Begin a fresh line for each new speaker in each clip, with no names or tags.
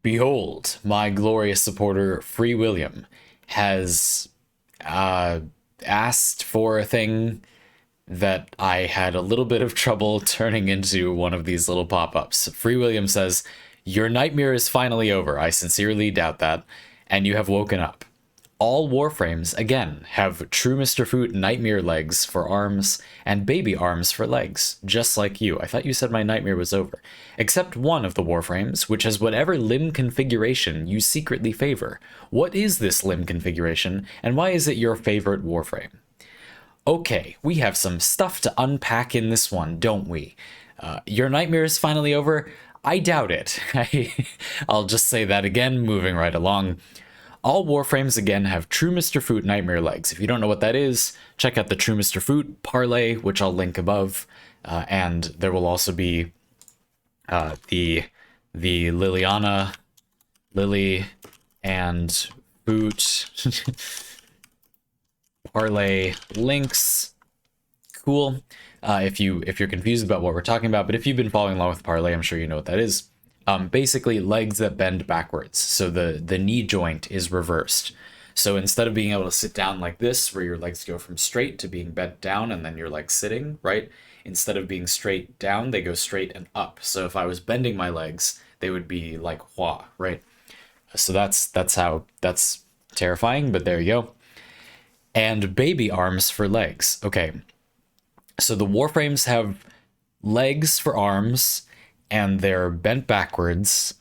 Behold, my glorious supporter, FreeWilliam, has asked for a thing that I had a little bit of trouble turning into one of these little pop-ups. FreeWilliam says, "Your nightmare is finally over. I sincerely doubt that, and you have woken up. All Warframes, again, have true Mr. Foot nightmare legs for arms and baby arms for legs, just like you. I thought you said my nightmare was over. Except one of the Warframes, which has whatever limb configuration you secretly favor. What is this limb configuration, and why is it your favorite Warframe?" Okay, we have some stuff to unpack in this one, don't we? Your nightmare is finally over? I doubt it. I'll just say that again, moving right along. All Warframes, again, have true Mr. Foot nightmare legs. If you don't know what that is, check out the true Mr. Foot Parley, which I'll link above. And there will also be the Liliana, Lily, and Foot Parley links. Cool. If you're confused about what we're talking about, but if you've been following along with Parley, I'm sure you know what that is. Basically legs that bend backwards. So the knee joint is reversed. So instead of being able to sit down like this, where your legs go from straight to being bent down and then your legs sitting, right? Instead of being straight down, they go straight and up. So if I was bending my legs, they would be like hua, right? So that's terrifying, but there you go. And baby arms for legs. Okay. So the Warframes have legs for arms, and they're bent backwards,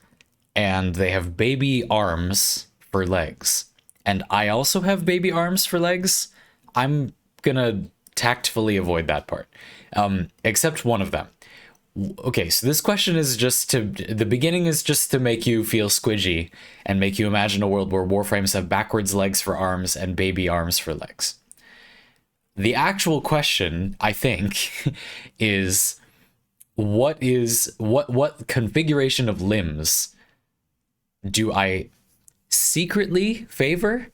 and they have baby arms for legs. And I also have baby arms for legs. I'm gonna tactfully avoid that part, except one of them. Okay, so this question is the beginning is just to make you feel squidgy and make you imagine a world where Warframes have backwards legs for arms and baby arms for legs. The actual question, I think, is what configuration of limbs do I secretly favor?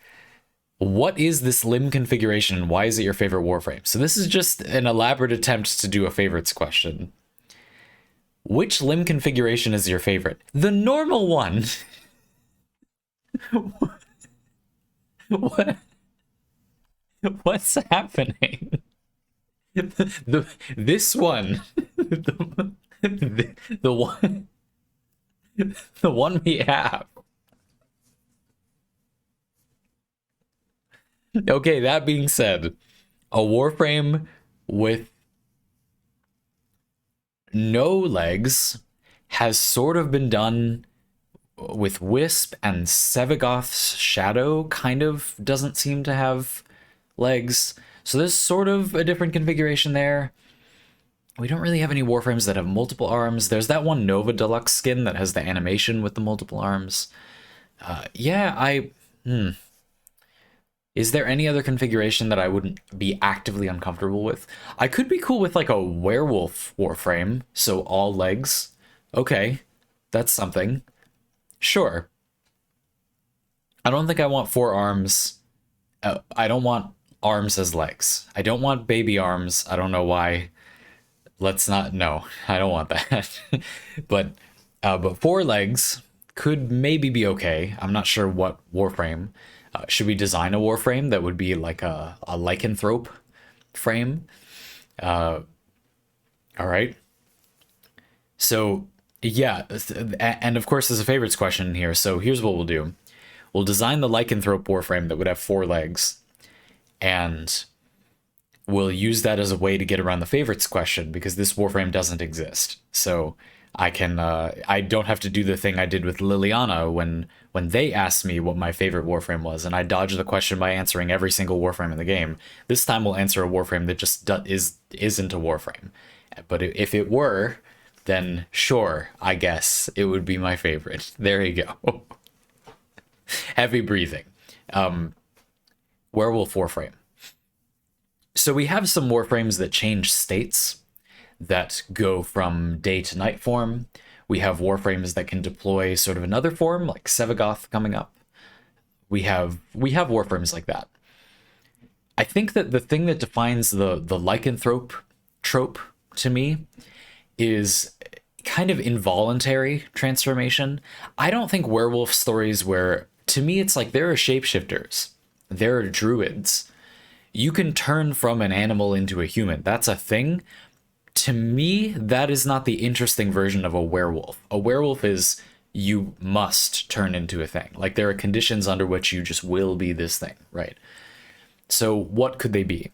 What is this limb configuration, and why is it your favorite Warframe? So this is just an elaborate attempt to do a favorites question. Which limb configuration is your favorite? The normal one. What's happening? This one. The one. The one we have. Okay, that being said, a Warframe with no legs has sort of been done with Wisp, and Sevagoth's Shadow kind of doesn't seem to have legs. So there's sort of a different configuration there. We don't really have any Warframes that have multiple arms. There's that one Nova Deluxe skin that has the animation with the multiple arms. Is there any other configuration that I wouldn't be actively uncomfortable with? I could be cool with like a werewolf Warframe, so all legs. Okay, that's something. Sure. I don't think I want 4 arms. I don't want arms as legs. I don't want baby arms. I don't know why. Let's not. No, I don't want that. but 4 legs could maybe be okay. I'm not sure what Warframe. Should we design a Warframe that would be like a lycanthrope frame? All right. So yeah, and of course there's a favorites question here. So here's what we'll do. We'll design the lycanthrope Warframe that would have 4 legs, and we'll use that as a way to get around the favorites question, because this Warframe doesn't exist. So I don't have to do the thing I did with Liliana when they asked me what my favorite Warframe was, and I dodged the question by answering every single Warframe in the game. This time we'll answer a Warframe that just isn't a Warframe. But if it were, then sure, I guess it would be my favorite. There you go. Heavy breathing. Werewolf Warframe. So we have some Warframes that change states, that go from day to night form. We have Warframes that can deploy sort of another form, like Sevagoth coming up. We have Warframes like that. I think that the thing that defines the lycanthrope trope to me is kind of involuntary transformation. I don't think werewolf stories where, to me, it's like there are shapeshifters, there are druids. You can turn from an animal into a human. That's a thing. To me, that is not the interesting version of a werewolf. A werewolf is you must turn into a thing. Like there are conditions under which you just will be this thing, right? So what could they be?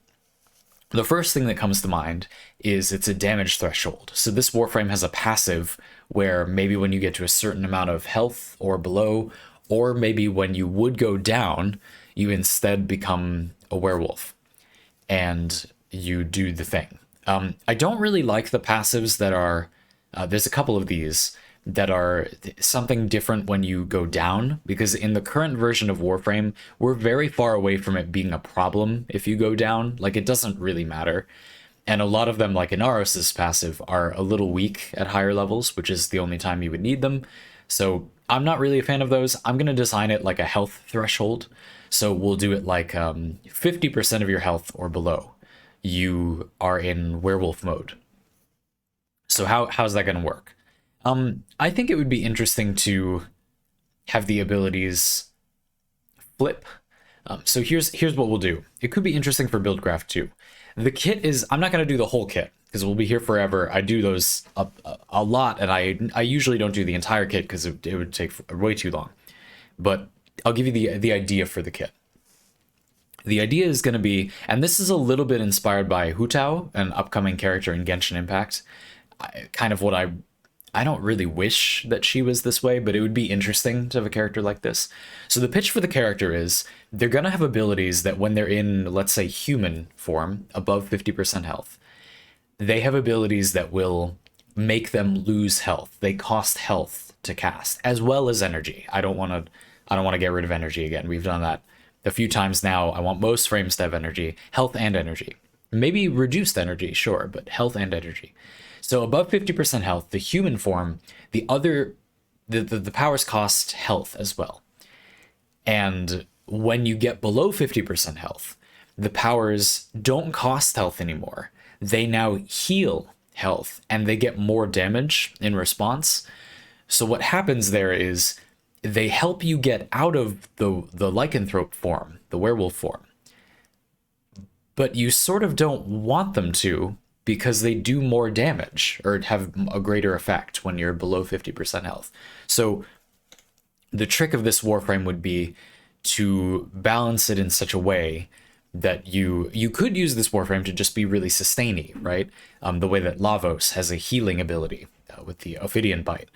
The first thing that comes to mind is it's a damage threshold. So this Warframe has a passive where maybe when you get to a certain amount of health or below, or maybe when you would go down, you instead become a werewolf and you do the thing. I don't really like the passives that are, there's a couple of these that are something different when you go down, because in the current version of Warframe, we're very far away from it being a problem if you go down. Like, it doesn't really matter. And a lot of them, like Inaros's passive, are a little weak at higher levels, which is the only time you would need them. So I'm not really a fan of those. I'm going to design it like a health threshold. So we'll do it like 50% of your health or below. You are in werewolf mode. So how's that going to work? I think it would be interesting to have the abilities flip. So here's what we'll do. It could be interesting for Buildcraft too. The kit is, I'm not going to do the whole kit because we'll be here forever. I do those a lot, and I usually don't do the entire kit because it would take way too long. But I'll give you the idea for the kit. The idea is going to be, and this is a little bit inspired by Hu Tao, an upcoming character in Genshin Impact. Kind of what I don't really wish that she was this way, but it would be interesting to have a character like this. So the pitch for the character is they're going to have abilities that when they're in, let's say, human form, above 50% health, they have abilities that will make them lose health. They cost health to cast, as well as energy. I don't want to get rid of energy again. We've done that a few times now. I want most frames to have energy, health and energy. Maybe reduced energy, sure, but health and energy. So above 50% health, the human form, the powers cost health as well. And when you get below 50% health, the powers don't cost health anymore. They now heal health and they get more damage in response. So what happens there is they help you get out of the lycanthrope form, the werewolf form. But you sort of don't want them to, because they do more damage or have a greater effect when you're below 50% health. So the trick of this Warframe would be to balance it in such a way that you could use this Warframe to just be really sustainy, right? The way that Lavos has a healing ability with the Ophidian Bite,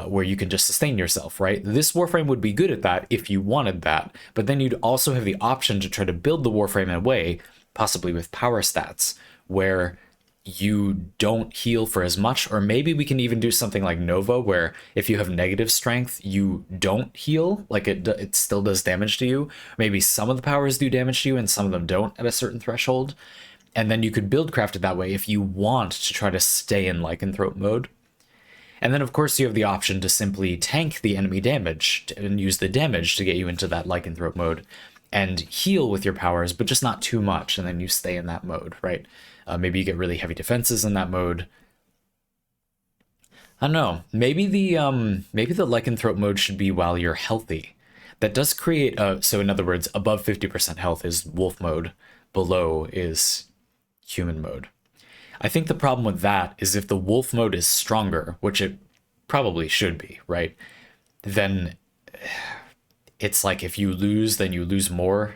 where you can just sustain yourself, right? This Warframe would be good at that if you wanted that, but then you'd also have the option to try to build the Warframe in a way, possibly with power stats, where you don't heal for as much, or maybe we can even do something like Nova, where if you have negative strength, you don't heal, like it still does damage to you. Maybe some of the powers do damage to you and some of them don't at a certain threshold. And then you could Buildcraft it that way if you want to try to stay in lycanthrope mode. And then of course you have the option to simply tank the enemy damage and use the damage to get you into that lycanthrope mode and heal with your powers, but just not too much, and then you stay in that mode, right? Maybe you get really heavy defenses in that mode. I don't know. Maybe the lycanthrope mode should be while you're healthy. That does create so in other words, above 50% health is wolf mode, below is human mode. I think the problem with that is if the wolf mode is stronger, which it probably should be, right? Then it's like if you lose, then you lose more,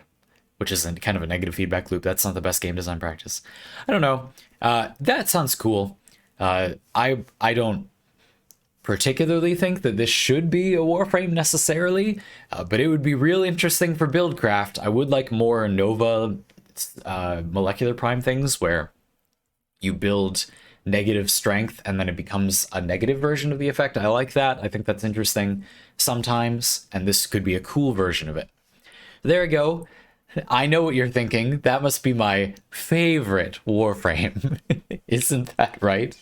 which is kind of a negative feedback loop. That's not the best game design practice. I don't know. That sounds cool. I don't particularly think that this should be a Warframe necessarily, but it would be real interesting for Buildcraft. I would like more Nova molecular prime things where you build negative strength and then it becomes a negative version of the effect. I like that. I think that's interesting sometimes, and this could be a cool version of it. There we go. I know what you're thinking. That must be my favorite Warframe. Isn't that right?